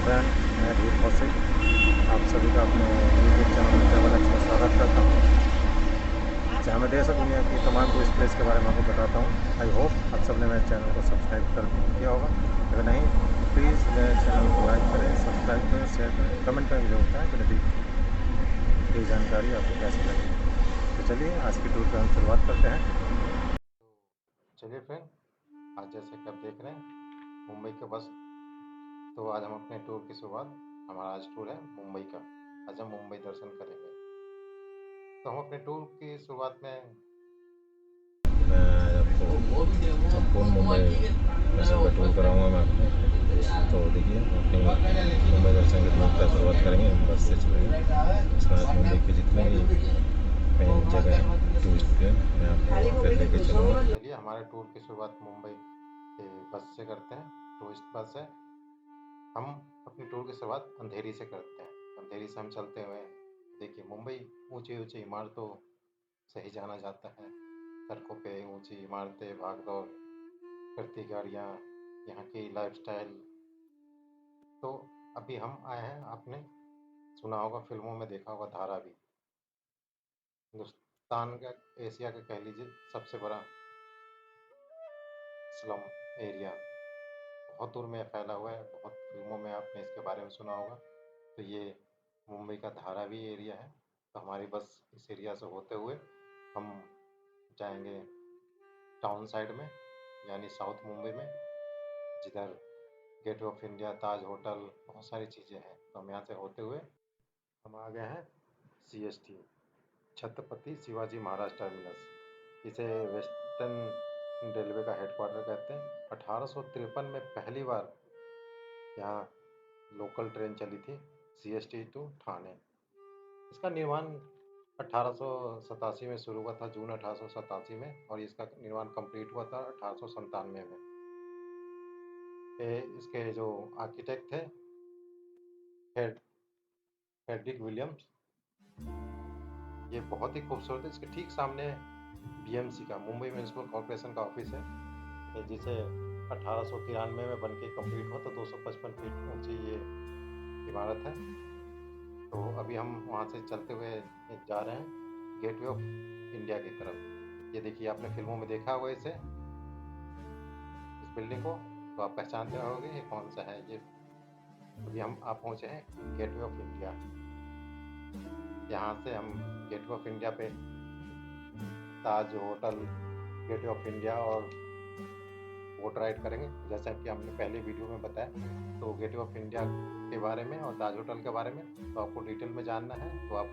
Friend, मैं धीर कौशिक आप सभी का अपने यूट्यूब चैनल ट्रैवल एक्स में स्वागत करता हूँ, जहाँ मैं देश और दुनिया की तमाम टूरिस्ट प्लेस के बारे में आपको बताता हूँ। आई होप आप सब ने मेरे चैनल को सब्सक्राइब कर किया होगा। अगर नहीं तो प्लीज़ मेरे चैनल को लाइक करें, सब्सक्राइब करें, शेयर करें, कमेंट में मुझे बताएं कि मेरी ये जानकारी आपको कैसी लगी। तो चलिए आज की टूर पर हम शुरुआत करते हैं। चलिए फ्रेंड, आज जैसे कि आप देख रहे हैं मुंबई के बस, तो आज हम अपने टूर की शुरुआत, हमारा आज टूर है मुंबई का। आज हम मुंबई दर्शन करेंगे। तो हम अपने टूर की शुरुआत में मैं आपको संपूर्ण मुंबई दर्शन का टूर कराऊंगा मैं आपको। तो देखिए अपनी मुंबई दर्शन की टूर का शुरुआत करेंगे, हम बस से चलेंगे। इसमें आज मुंबई के जितने भी मेन जगह है टूरिस्ट के, मैं आपको वहाँ पर लेके चलूँगा। चलिए हमारे टूर की शुरुआत मुंबई के बस से करते हैं। टूरिस्ट बस है। हम अपनी टूर की शुरुआत अंधेरी से करते हैं। अंधेरी से हम चलते हुए, देखिए मुंबई ऊंची ऊंची इमारतों से ही जाना जाता है। सड़कों पे ऊंची इमारतें, भागदौड़ करती गाड़ियाँ, यहाँ की लाइफस्टाइल। तो अभी हम आए हैं, आपने सुना होगा, फिल्मों में देखा होगा, धारावी। हिंदुस्तान का, एशिया का कह लीजिए सबसे बड़ा स्लम एरिया बहुत दूर में फैला हुआ है। बहुत फिल्मों में आपने इसके बारे में सुना होगा। तो ये मुंबई का धारावी एरिया है। तो हमारी बस इस एरिया से होते हुए हम जाएंगे टाउन साइड में, यानी साउथ मुंबई में, जिधर gateway of India, Taj hotel, बहुत सारी चीज़ें हैं। तो हम यहाँ से होते हुए हम आ गए हैं CST, छत्रपति शिवाजी महाराज टर्मिनस। इसे वेस्टर्न रेलवे का हेडक्वार्टर कहते हैं। 1853 में पहली बार यहाँ लोकल ट्रेन चली थी, CST टू ठाणे। इसका निर्माण 1887 में शुरू हुआ था, जून 1887 में, और इसका निर्माण कंप्लीट हुआ था 1897 में। इसके जो आर्किटेक्ट थे फ्रेडरिक विलियम्स, ये बहुत ही खूबसूरत है। इसके ठीक सामने BMC का, मुंबई म्यूनिसिपल कॉरपोरेशन का ऑफिस है, जिसे 1893 में बन के कम्प्लीट हुआ। तो 255 फीट ऊंची ये इमारत है। तो अभी हम वहाँ से चलते हुए जा रहे हैं गेटवे ऑफ इंडिया की तरफ। ये देखिए, आपने फिल्मों में देखा होगा इस बिल्डिंग को, तो आप पहचानते होंगे ये कौन सा है। ये अभी आप पहुँचे हैं गेटवे ऑफ इंडिया। यहाँ से हम गेटवे ऑफ इंडिया पे ताज होटल, गेटवे ऑफ इंडिया और बोट राइड करेंगे, जैसा कि हमने पहले वीडियो में बताया। तो गेटवे ऑफ इंडिया के बारे में और ताज होटल के बारे में तो आपको डिटेल में जानना है, तो आप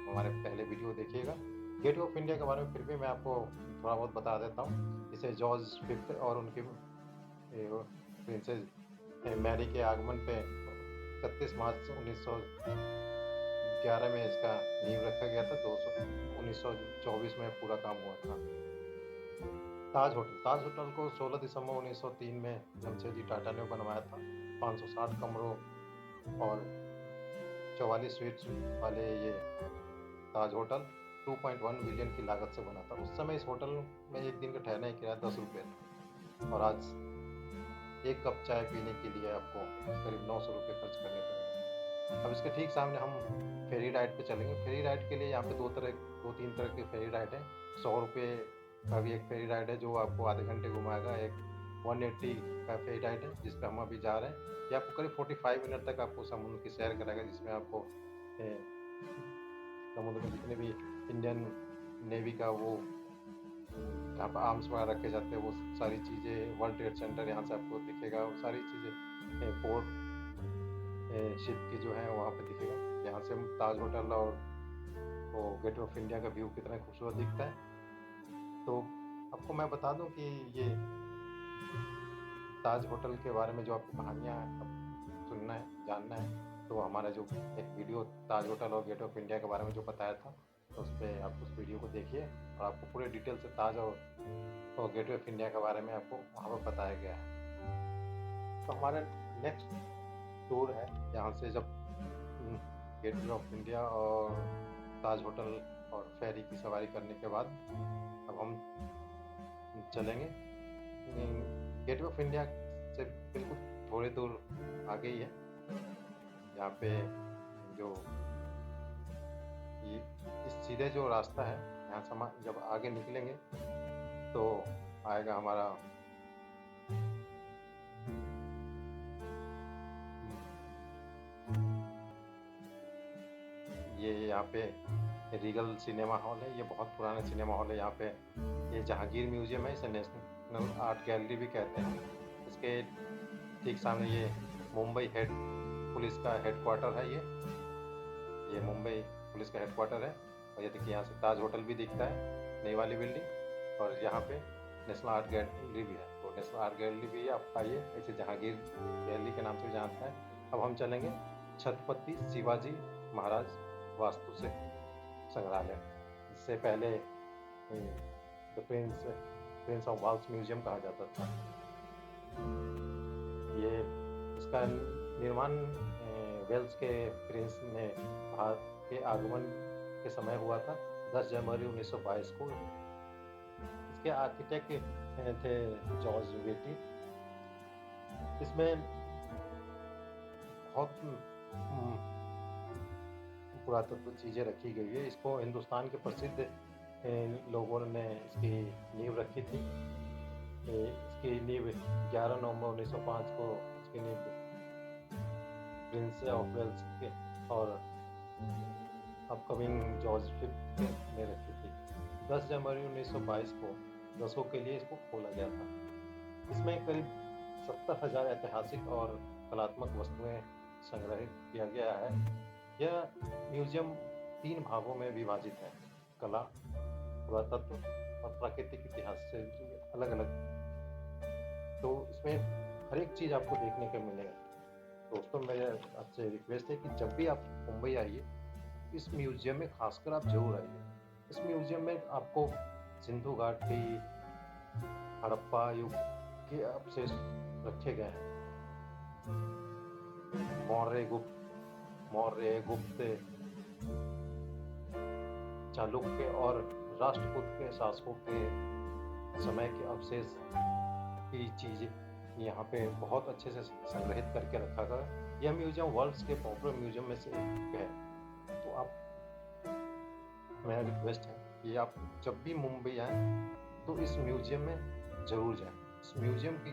हमारे पहले वीडियो देखिएगा। गेटवे ऑफ इंडिया के बारे में फिर भी मैं आपको थोड़ा बहुत बता देता हूँ। इसे जॉर्ज फिफ्थ और उनकी प्रिंसेस मैरी के आगमन पे 31 मार्च 1911 में इसका नींव रखा गया था। 1924 में पूरा काम हुआ था। ताज होटल को 16 दिसंबर 1903 में जमशेदजी टाटा ने बनवाया था। 560 कमरों और 44 स्वीट्स वाले ये ताज होटल 2.1 बिलियन की लागत से बना था। उस समय इस होटल में एक दिन का ठहरने का किराया 10 रुपये था, और आज एक कप चाय पीने के लिए आपको करीब 900 रुपये खर्च करने पड़ेंगे। अब इसके ठीक सामने हम फेरी राइड पे चलेंगे। फेरी राइड के लिए यहाँ पे दो तीन तरह के फेरी राइड है। 100 रुपये का भी एक फेरी राइड है जो आपको आधे घंटे घुमाएगा। एक 180 का फेरी राइड है जिस पर हम अभी जा रहे हैं। ये आपको करीब 45 मिनट तक आपको समुद्र की सैर कराएगा, जिसमें आपको समुद्र में जितने भी इंडियन नेवी का वो जहाँ पर आर्म्स वगैरह रखे जाते हैं, वो सारी चीज़ें, वर्ल्ड ट्रेड सेंटर यहाँ से आपको दिखेगा, वो सारी चीज़ें, पोर्ट शिप की जो है वहाँ पे दिखेगा। यहाँ से हम ताज होटल और वो गेटवे ऑफ इंडिया का व्यू कितना खूबसूरत दिखता है। तो आपको मैं बता दूं कि ये ताज होटल के बारे में जो आपको कहानियाँ सुनना है, जानना है, तो हमारा जो एक वीडियो ताज होटल और गेटवे ऑफ इंडिया के बारे में जो बताया था, तो उस पर आप उस वीडियो को देखिए और आपको पूरे डिटेल से ताज और गेटवे ऑफ इंडिया के बारे में आपको वहाँ पर बताया गया है। तो हमारा नेक्स्ट टूर है, यहाँ से जब गेटवे ऑफ इंडिया और ताज होटल और फेरी की सवारी करने के बाद अब हम चलेंगे गेटवे ऑफ इंडिया से बिल्कुल थोड़ी दूर आगे ही है यहाँ पे जो ये इस सीधे जो रास्ता है, यहाँ से हम जब आगे निकलेंगे तो आएगा हमारा ये यहाँ पे रीगल सिनेमा हॉल है। ये बहुत पुराना सिनेमा हॉल है। यहाँ पे ये जहांगीर म्यूजियम है, इसे नेशनल आर्ट गैलरी भी कहते हैं। इसके ठीक सामने ये मुंबई पुलिस का हेडक्वार्टर है। ये मुंबई पुलिस का हेडक्वार्टर है। और ये देखिए यहाँ से ताज होटल भी दिखता है, नई वाली बिल्डिंग। और यहाँ पे नेशनल आर्ट गैलरी भी है। तो नेशनल आर्ट गैलरी भी है, आप आइए। ऐसे जहांगीर गैलरी के नाम से भी जानता है। अब हम चलेंगे छत्रपति शिवाजी महाराज वास्तु से संग्रहालय। इससे पहले the prince of Wales museum कहा जाता था। ये इसका निर्माण वेल्स के प्रिंस ने भारत के आगमन के समय हुआ था, 10 जनवरी 1922 को। इसके आर्किटेक्ट थे जॉर्ज वेटी। इसमें बहुत पुरातत्व चीज़ें रखी गई है। इसको हिंदुस्तान के प्रसिद्ध लोगों ने इसकी नींव रखी थी। इसकी नींव 11 नवंबर 1905 को इसकी नींव प्रिंस ऑफ वेल्स के और अपकमिंग जॉर्ज फिफ्थ ने रखी थी। 10 जनवरी 1922 को दर्शकों के लिए इसको खोला गया था। इसमें करीब 70,000 ऐतिहासिक और कलात्मक वस्तुएं संग्रहित किया गया है। यह म्यूजियम 3 भागों में विभाजित है: कला, पुरातत्व और प्राकृतिक इतिहास से अलग अलग। तो इसमें हर एक चीज़ आपको देखने को मिलेगा। दोस्तों, मेरे आपसे रिक्वेस्ट है कि जब भी आप मुंबई आइए, इस म्यूजियम में खासकर आप जरूर आइए। इस म्यूजियम में आपको सिंधु घाटी, हड़प्पा युग के अवशेष रखे गए हैं। मौर्य, गुप्त, चालुक्य और राष्ट्रकूट के शासकों के समय के अवशेष की चीजें यहाँ पे बहुत अच्छे से संग्रहित करके रखा गया। यह म्यूजियम वर्ल्ड के पॉपुलर म्यूजियम में से एक है। तो आप, मेरा रिक्वेस्ट है कि आप जब भी मुंबई आए तो इस म्यूजियम में जरूर जाएं। इस म्यूजियम की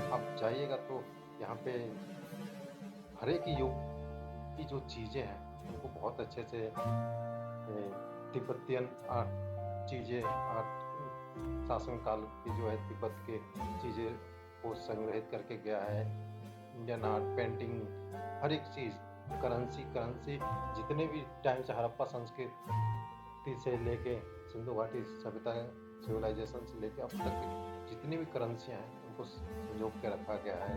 आप जाइएगा तो यहाँ पे हर एक युग की जो चीज़ें हैं उनको बहुत अच्छे से तिब्बतियन चीज़ें, शासन काल की जो है तिब्बत के चीज़ें को संग्रहित करके गया है। इंडियन आर्ट, पेंटिंग, हर एक चीज़, करेंसी जितने भी टाइम से हड़प्पा संस्कृति से लेके सिंधु घाटी सभ्यता सिविलाइजेशन से लेके अब तक जितनी भी करेंसियाँ हैं उनको संजो के रखा गया है।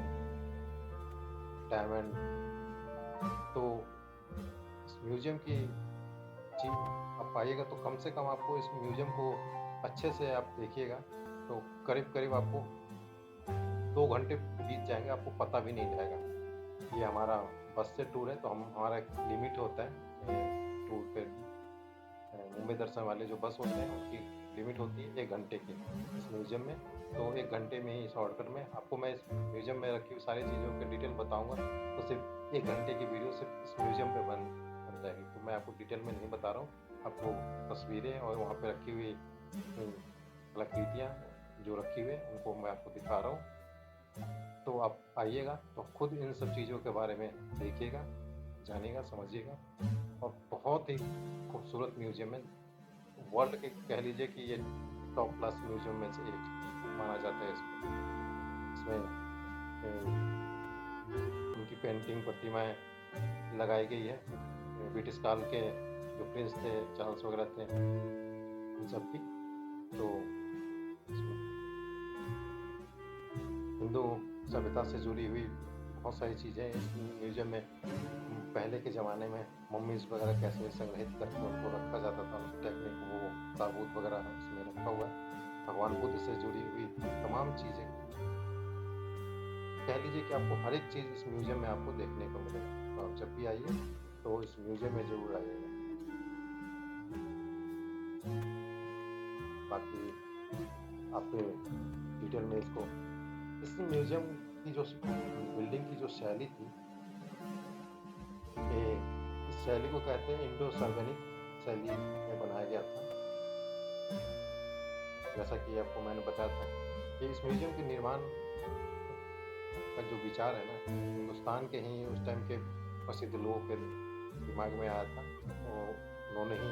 डायमंड। तो इस म्यूजियम की चीज आप पाइएगा तो कम से कम आपको इस म्यूजियम को अच्छे से आप देखिएगा तो करीब आपको 2 घंटे बीत जाएंगे, आपको पता भी नहीं जाएगा। ये हमारा बस से टूर है तो हमारा एक लिमिट होता है टूर पे। मुंबई दर्शन वाले जो बस होते हैं उनकी लिमिट होती है 1 घंटे की इस म्यूजियम में। तो 1 घंटे में ही शॉर्टकट में आपको मैं इस म्यूजियम में रखी हुई सारी चीज़ों के डिटेल बताऊंगा। तो सिर्फ 1 घंटे की वीडियो सिर्फ इस म्यूजियम पे बन जाएगी। तो मैं आपको डिटेल में नहीं बता रहा हूँ, आपको तस्वीरें और वहाँ पे रखी हुई कलाकृतियाँ जो रखी हुई उनको मैं आपको दिखा रहा हूँ। तो आप आइएगा तो खुद इन सब चीज़ों के बारे में देखिएगा, जानिएगा, समझिएगा। और बहुत ही खूबसूरत म्यूजियम है। वर्ल्ड के कह लीजिए कि ये टॉप क्लास म्यूजियम में से एक माना जाता है इसको। इसमें उनकी पेंटिंग, प्रतिमाएं लगाई गई है। ब्रिटिश काल के जो प्रिंस थे, चार्ल्स वगैरह थे, इन सब की। तो हिंदू सभ्यता से जुड़ी हुई बहुत सारी चीज़ें इस म्यूजियम में। पहले के ज़माने में मम्मीज़ वगैरह कैसे संग्रहित करके उनको रखा जाता था, टेक्निक, वो ताबूत वगैरह इसमें रखा हुआ है। भगवान बुद्ध से जुड़ी हुई तमाम चीज़ें, कह लीजिए कि आपको हर एक चीज़ इस म्यूजियम में आपको देखने को मिलेगा। तो आप जब भी आइए तो इस म्यूजियम में ज़रूर आइएगा। बाकी आप डिटेल में इसको, इस म्यूजियम की जो बिल्डिंग की जो शैली थी ये इस शैली को कहते हैं इंडो सर्गनिक शैली में बनाया गया था। जैसा कि आपको मैंने बताया था कि इस म्यूज़ियम के निर्माण का जो विचार है ना, हिंदुस्तान के ही उस टाइम के प्रसिद्ध लोगों के दिमाग में आया था। तो उन्होंने ही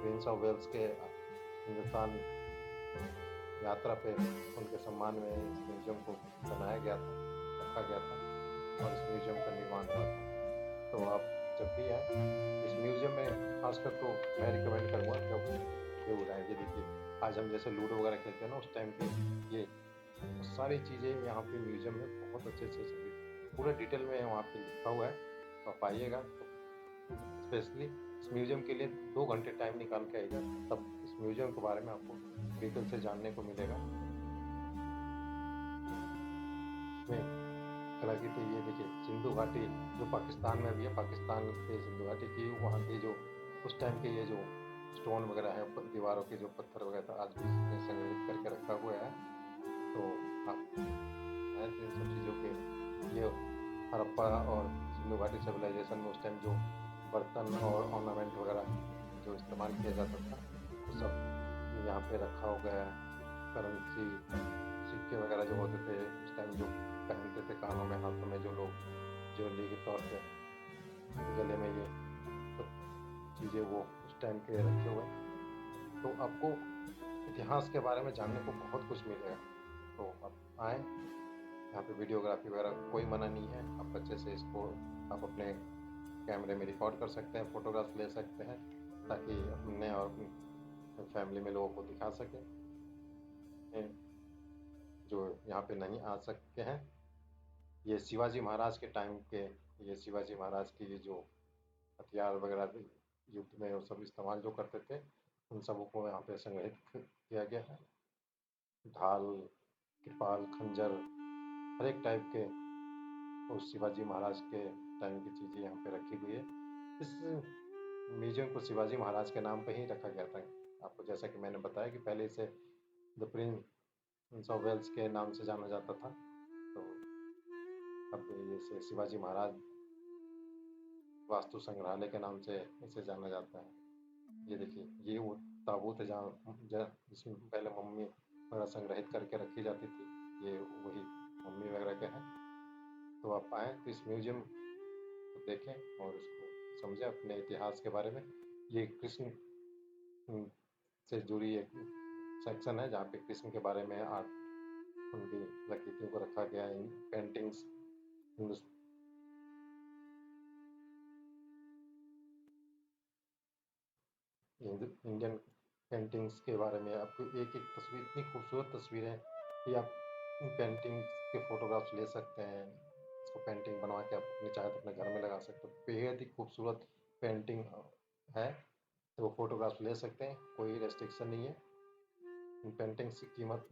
प्रिंस ऑफ वेल्स के हिंदुस्तान यात्रा पे उनके सम्मान में इस म्यूज़ियम को बनाया गया था, रखा गया था और इस म्यूज़ियम का निर्माण हुआ था। तो आप जब भी आएँ इस म्यूज़ियम में खासकर तो मैं रिकमेंड करूँगा कि आप ज़रूर आएँ। ये देखिए, आज हम जैसे लूडो वगैरह खेलते हैं ना, उस टाइम पे ये सारी चीज़ें यहाँ पे म्यूज़ियम में बहुत अच्छे से सभी पूरा डिटेल में वहाँ पे लिखा हुआ है। तो आप आइएगा तो स्पेशली इस म्यूज़ियम के लिए 2 घंटे टाइम निकाल के आइएगा, तब इस म्यूज़ियम के बारे में आपको डिटेल से जानने को मिलेगा। इसमें कलाकृति ये देखिए, सिंधु घाटी जो पाकिस्तान में भी है, पाकिस्तान के सिंधु घाटी की वहाँ की जो उस टाइम के ये जो स्टोन वगैरह है, दीवारों के जो पत्थर वगैरह था, आज भी इसमें संग्रहित करके रखा हुआ है। तो आप हैं तो इन सब चीज़ों के ये हड़प्पा और सिंधु घाटी सिविलाइजेशन में उस टाइम जो बर्तन और ऑर्नामेंट वगैरह जो इस्तेमाल किया जाता था, वो सब यहाँ पे रखा हो गया है। करेंसी, सिक्के वगैरह जो होते थे उस टाइम जो पहनते थे कानों में, हाथों में, जो लोग ज्वेलरी के तौर पे गले में, ये सब चीज़ें वो उस टाइम के रखे हुए हैं। तो आपको इतिहास के बारे में जानने को बहुत कुछ मिलेगा। तो आप आएँ, यहाँ पे वीडियोग्राफी वगैरह कोई मना नहीं है। आप अच्छे से इसको आप अपने कैमरे में रिकॉर्ड कर सकते हैं, फ़ोटोग्राफ्स ले सकते हैं, ताकि अपने और अपनी फैमिली में लोगों को दिखा सकें जो यहाँ पे नहीं आ सकते हैं। ये शिवाजी महाराज के टाइम के, ये शिवाजी महाराज की ये जो हथियार वगैरह युद्ध में वो सब इस्तेमाल जो करते थे, उन सबों को यहाँ पे संग्रहित किया गया है। ढाल, कृपाल, खंजर, हर एक टाइप के उस शिवाजी महाराज के टाइम की चीज़ें यहाँ पे रखी हुई है। इस म्यूज़ियम को शिवाजी महाराज के नाम पे ही रखा गया था। आपको जैसा कि मैंने बताया कि पहले इसे द प्रिंस ऑफ वेल्स के नाम से जाना जाता था, तो अब इसे शिवाजी महाराज वास्तु संग्रहालय के नाम से इसे जाना जाता है। ये देखिए, ये वो ताबूत है जिसमें पहले मम्मी वगैरह संग्रहित करके रखी जाती थी। ये वही मम्मी वगैरह के हैं। तो आप आएँ तो इस म्यूज़ियम को देखें और उसको समझें अपने इतिहास के बारे में। ये कृष्ण से जुड़ी एक सेक्शन है जहाँ पे कृष्ण के बारे में आर्ट, उनकी कलाकृतियों को रखा गया है। पेंटिंग्स, इंडियन पेंटिंग्स के बारे में आपको एक-एक तस्वीर, इतनी खूबसूरत तस्वीरें हैं कि आप इन पेंटिंग्स के फ़ोटोग्राफ्स ले सकते हैं। इसको पेंटिंग बनवा के आप अपने चाहे तो अपने घर में लगा सकते हो। बेहद ही खूबसूरत पेंटिंग है, तो वो फ़ोटोग्राफ्स ले सकते हैं, कोई रेस्ट्रिक्शन नहीं है। इन पेंटिंग्स की कीमत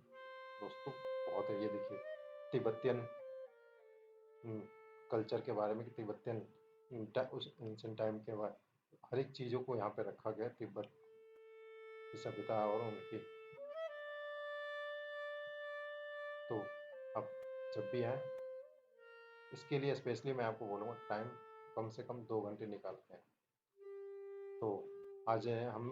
दोस्तों बहुत है। ये देखिए, तिब्बतियन कल्चर के बारे में, कि तिब्बतियन उस एंशिएंट टाइम के हर एक चीज़ों को यहाँ पे रखा गया है, तिब्बत की सभ्यता और उनकी। तो आप जब भी आएँ, इसके लिए स्पेशली मैं आपको बोलूँगा टाइम कम से कम 2 घंटे निकाल के आएँ। तो आज हम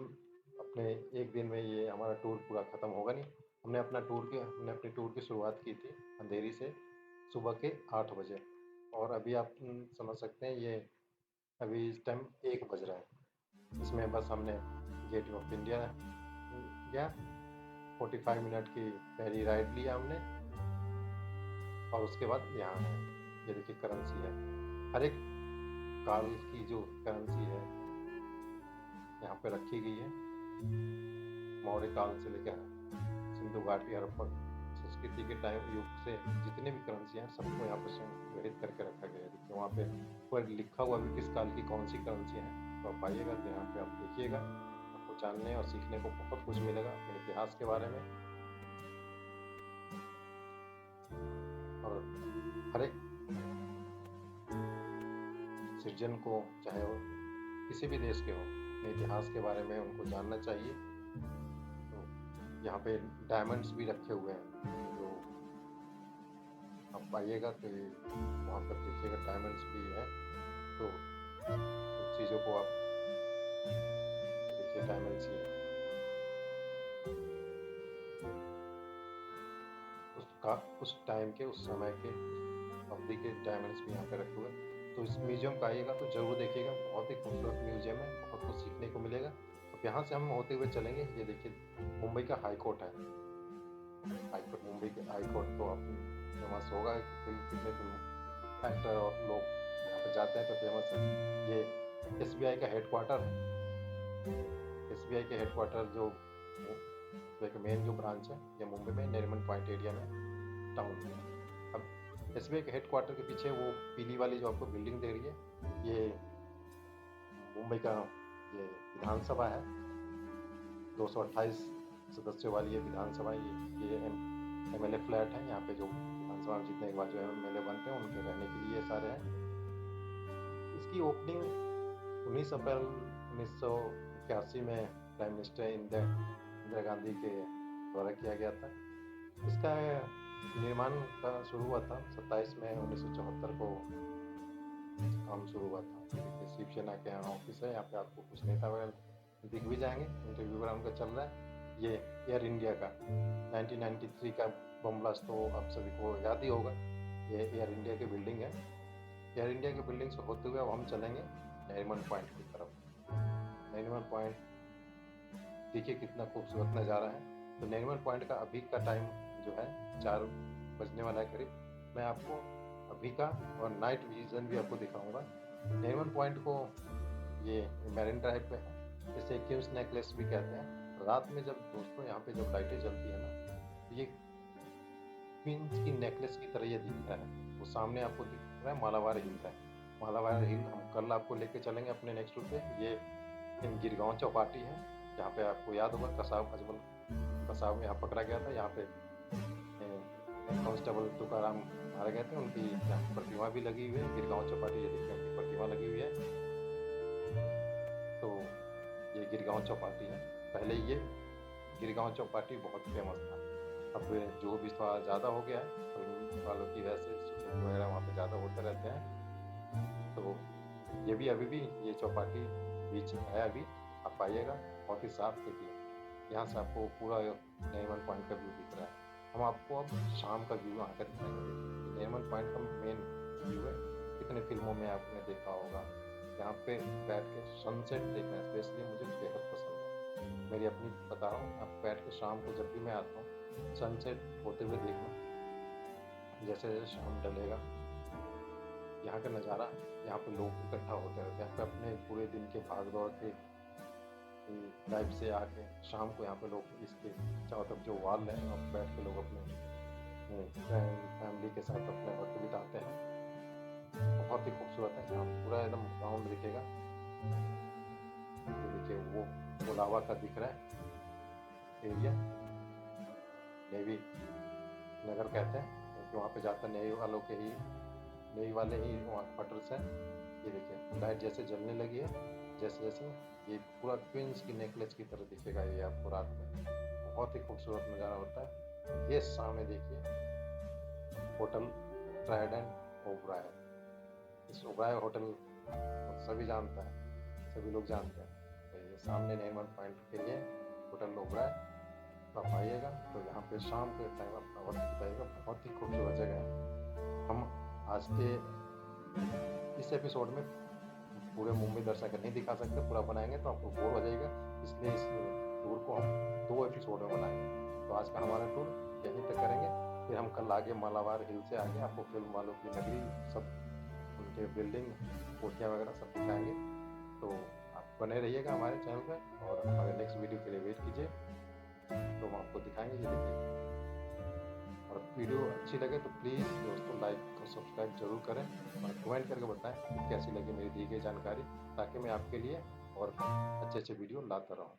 अपने एक दिन में ये हमारा टूर पूरा ख़त्म होगा नहीं। हमने अपने टूर की शुरुआत की थी अंधेरी से, सुबह के 8 बजे, और अभी आप समझ सकते हैं ये अभी इस टाइम 1 बज रहा है। इसमें बस हमने गेट वे ऑफ इंडिया गया, 45 मिनट की फेरी राइड लिया हमने, और उसके बाद यहाँ है। ये देखिए, करेंसी है, हर एक काल की जो करेंसी है यहाँ पे रखी गई है। मौर्य काल से लेकर सिंधु घाटी, हड़प्पा संस्कृति के टाइम युग से जितने भी करेंसी हैं, सबको यहाँ पे संग्रहित करके रखा गया है। देखिए, वहाँ पे पर लिखा हुआ भी किस काल की कौन सी करेंसी है। तो आप आइएगा तो यहाँ पे आप देखिएगा, आपको जानने और सीखने को बहुत कुछ मिलेगा अपने इतिहास के बारे में। और हर एक सिटीजन को, चाहे वो किसी भी देश के हो, अपने इतिहास के बारे में उनको जानना चाहिए। तो यहाँ पे डायमंड्स भी रखे हुए हैं, जो आप आइएगा तो ये वहाँ पर देखिएगा डायमंड्स भी है, तो उन चीज़ों को आप देखिए डायमंड्स ही है। उस टाइम के, उस समय के, उस अवधि के डायमंड्स भी यहाँ पे रखे हुए हैं। तो इस म्यूज़ियम का आइएगा तो ज़रूर देखिएगा, बहुत ही खूबसूरत म्यूज़ियम है, बहुत कुछ सीखने को मिलेगा। अब यहाँ से हम होते हुए चलेंगे, ये देखिए मुंबई का हाई कोर्ट है। हाई कोर्ट, मुंबई के हाई कोर्ट तो आप फेमस होगा कि कितने फिल्म एक्टर और लोग यहाँ पे जाते हैं तो फेमस है। ये एसबीआई का हेडक्वार्टर है। एसबीआई के हेडक्वार्टर जो एसबीआई का मेन जो ब्रांच है ये मुंबई में नरीमन पॉइंट एरिया में टाउन में। अब एसबीआई के हेडक्वार्टर के पीछे वो पीली वाली जो आपको बिल्डिंग दे रही है, ये मुंबई का ये विधानसभा है। 228 सदस्यों वाली ये विधानसभा, ये एमएलए फ्लैट है। यहाँ पे जो विधानसभा में जीतने के बाद जो एमएलए बनते हैं उनके रहने के लिए सारे हैं। इसकी ओपनिंग 19 अप्रैल 1981 में प्राइम मिनिस्टर इंदिरा गांधी के द्वारा किया गया था। इसका निर्माण का शुरू हुआ था 27 मई 1974 को काम शुरू हुआ था। देखिए शिवसेना के यहाँ ऑफिस है, यहाँ पे आपको कुछ नेता वगैरह दिख भी जाएंगे, इंटरव्यू वगैरह उनका चल रहा है। ये एयर इंडिया का 1993 का बम ब्लास्ट तो आप सभी को याद ही होगा। ये एयर इंडिया की बिल्डिंग है। एयर इंडिया की बिल्डिंग से होते हुए अब हम चलेंगे नरीमन पॉइंट की तरफ। नरीमन पॉइंट देखिए कितना खूबसूरत नज़ारा है। तो नरीमन पॉइंट का अभी का टाइम जो है 4 बजने वाला है करीब। मैं आपको अभी का और नाइट विजन भी आपको दिखाऊंगा। नरीमन पॉइंट को ये मैरिन ड्राइव पे है, इसे क्वींस नेकलेस भी कहते हैं। रात में जब दोस्तों यहाँ पे जब लाइटें जलती है ना, तो ये क्वींस की नेकलेस की तरह ये दिखता है। वो सामने आपको दिख रहा है मालाबार हिल है। मालाबार हिल हम कल आपको लेके चलेंगे अपने नेक्स्ट टूर पे। ये गिरगांव चौपाटी है, जहाँ पे आपको याद होगा कसाब अजमल कसाब यहाँ पकड़ा गया था। यहाँ पे कांस्टेबल तुकाराम मारे गए थे, उनकी यहाँ प्रतिमा भी लगी हुई है। गिरगांव चौपाटी ये देखिए उनकी प्रतिमा लगी हुई है। तो ये गिरगांव चौपाटी है। पहले ये गिरगांव चौपाटी बहुत फेमस था। अब जो भी थोड़ा ज़्यादा हो गया है फिल्म वालों की वजह से शूटिंग वगैरह वहाँ पे ज़्यादा होते रहते हैं। तो ये भी अभी भी ये चौपाटी बीच है अभी, आप आइएगा, बहुत ही साफ देखिए। यहाँ से आपको पूरा नरीमन पॉइंट का व्यू दिख रहा है। हम आपको अब शाम का व्यू यहाँ का दिखाएंगे। नरीमन पॉइंट का मेन व्यू है, कितने फिल्मों में आपने देखा होगा। यहाँ पे बैठ के सनसेट देखना स्पेशली मुझे बेहद पसंद है। मेरी अपनी बता रहा हूँ, आप बैठ के शाम को जब भी मैं आता हूँ सनसेट होते हुए देखना। जैसे जैसे शाम ढलेगा यहाँ का नज़ारा, यहाँ पे लोग इकट्ठा होते रहते हैं। यहाँ पे अपने पूरे दिन के भाग दौड़ के लाइफ से आके शाम को यहाँ पे लोग इसके चारों तरफ जो वॉल है वहाँ बैठ के लोग अपने फ्रेंड फैमिली के साथ अपने वक्त बिताते हैं। बहुत ही खूबसूरत है। यहाँ पूरा एकदम ग्राउंड दिखेगा। ये देखिए वो लावा का दिख रहा है एरिया, नेवी नगर कहते हैं क्योंकि वहाँ पे ज़्यादातर नेवी वाले ही वहाँ क्वार्टर्स हैं। ये देखिए लाइट जैसे जलने लगी है, जैसे जैसे ये पूरा क्वींस की नेकलेस की तरह दिखेगा ये आपको रात में। बहुत ही खूबसूरत नज़ारा होता है। ये सामने देखिए होटल ट्राइडेंट ओबराय। इस ओबराय होटल सभी जानता है, सभी लोग जानते हैं। तो ये सामने नरीमन पॉइंट के लिए होटल ओबराय, आप आइएगा तो यहाँ पे शाम के टाइम अपना वक्त बिताइएगा। बहुत ही खूबसूरत जगह है। हम आज के इस एपिसोड में पूरे मुंबई दर्शक नहीं दिखा सकते, पूरा बनाएंगे तो आपको बोर हो जाएगा, इसलिए इस टूर को हम 2 एपिसोड में बनाएंगे। तो आज का हमारा टूर यहीं तक करेंगे, फिर हम कल आगे मालाबार हिल से आगे आपको फिल्म वालों की नगरी, सब उनके बिल्डिंग कोठियाँ वगैरह सब दिखाएंगे। तो आप बने रहिएगा हमारे चैनल पर और हमारे नेक्स्ट वीडियो के लिए वेट कीजिए, तो हम आपको दिखाएंगे। ये देखिए, और वीडियो अच्छी लगे तो प्लीज़ दोस्तों लाइक और सब्सक्राइब जरूर करें और कमेंट करके बताएं कि कैसी लगी मेरी दी गई जानकारी, ताकि मैं आपके लिए और अच्छे अच्छे वीडियो लाता रहूं।